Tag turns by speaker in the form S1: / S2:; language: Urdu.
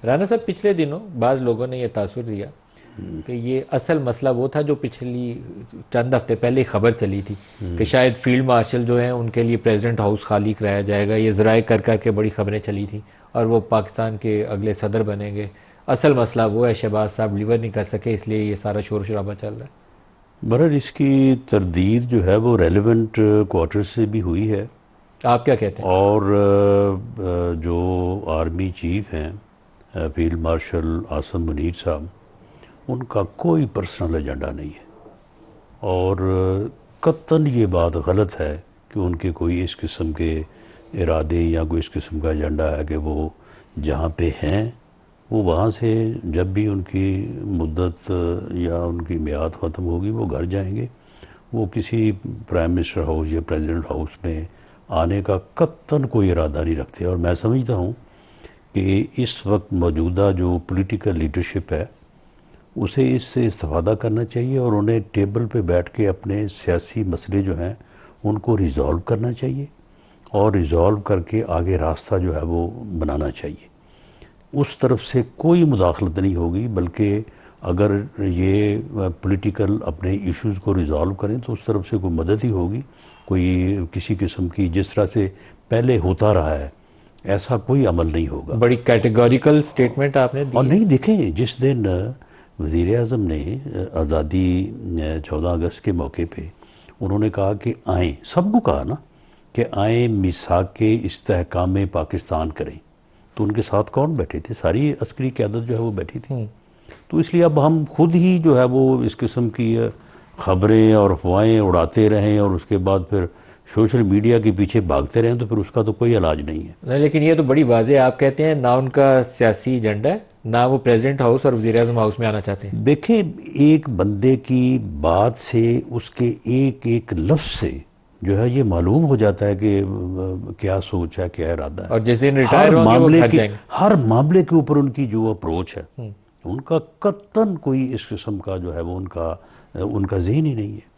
S1: رانا صاحب پچھلے دنوں بعض لوگوں نے یہ تاثر دیا کہ یہ اصل مسئلہ وہ تھا جو پچھلی چند ہفتے پہلے خبر چلی تھی کہ شاید فیلڈ مارشل جو ہیں ان کے لیے پریزیڈنٹ ہاؤس خالی کرایا جائے گا. یہ ذرائع کر کے بڑی خبریں چلی تھیں اور وہ پاکستان کے اگلے صدر بنیں گے. اصل مسئلہ وہ ہے شہباز صاحب لیور نہیں کر سکے, اس لیے یہ سارا شور شرابہ چل رہا ہے.
S2: برر اس کی تردید جو ہے وہ ریلیونٹ کوارٹر سے بھی ہوئی ہے.
S1: آپ کیا کہتے ہیں؟
S2: اور جو آرمی چیف ہیں فیلڈ مارشل عاصم منیر صاحب, ان کا کوئی پرسنل ایجنڈا نہیں ہے, اور قطعاً یہ بات غلط ہے کہ ان کے کوئی اس قسم کے ارادے یا کوئی اس قسم کا ایجنڈا ہے کہ وہ جہاں پہ ہیں وہ وہاں سے جب بھی ان کی مدت یا ان کی میعاد ختم ہوگی وہ گھر جائیں گے. وہ کسی پرائم منسٹر ہاؤس یا پریزیڈنٹ ہاؤس میں آنے کا قطعاً کوئی ارادہ نہیں رکھتے. اور میں سمجھتا ہوں کہ اس وقت موجودہ جو پولیٹیکل لیڈرشپ ہے اسے اس سے استفادہ کرنا چاہیے, اور انہیں ٹیبل پہ بیٹھ کے اپنے سیاسی مسئلے جو ہیں ان کو ریزالو کرنا چاہیے, اور ریزالو کر کے آگے راستہ جو ہے وہ بنانا چاہیے. اس طرف سے کوئی مداخلت نہیں ہوگی, بلکہ اگر یہ پولیٹیکل اپنے ایشوز کو ریزالو کریں تو اس طرف سے کوئی مدد ہی ہوگی. کوئی کسی قسم کی جس طرح سے پہلے ہوتا رہا ہے ایسا کوئی عمل نہیں ہوگا.
S1: بڑی کیٹیگوریکل سٹیٹمنٹ آپ نے دی.
S2: اور نہیں دیکھیں, جس دن وزیر اعظم نے آزادی 14 اگست کے موقع پہ انہوں نے کہا کہ آئیں, سب کو کہا نا کہ آئیں میثاق استحکام پاکستان کریں, تو ان کے ساتھ کون بیٹھے تھے؟ ساری عسکری قیادت جو ہے وہ بیٹھی تھی. تو اس لیے اب ہم خود ہی جو ہے وہ اس قسم کی خبریں اور افواہیں اڑاتے رہیں اور اس کے بعد پھر سوشل میڈیا کے پیچھے بھاگتے رہیں تو پھر اس کا تو کوئی علاج نہیں ہے.
S1: نہیں, لیکن یہ تو بڑی واضح آپ کہتے ہیں نہ ان کا سیاسی ایجنڈا ہے, نہ وہ پریزیڈنٹ ہاؤس اور وزیر اعظم ہاؤس میں آنا چاہتے ہیں.
S2: دیکھیں, ایک بندے کی بات سے, اس کے ایک ایک لفظ سے جو ہے یہ معلوم ہو جاتا ہے کہ کیا سوچ ہے, کیا ارادہ ہے.
S1: اور جس دن ریٹائر ہوں گے وہ گھر جائیں گے.
S2: ہر معاملے کے اوپر ان کی جو اپروچ ہے ان کا قطعاً کوئی اس قسم کا جو ہے وہ ان کا ذہن ہی نہیں ہے.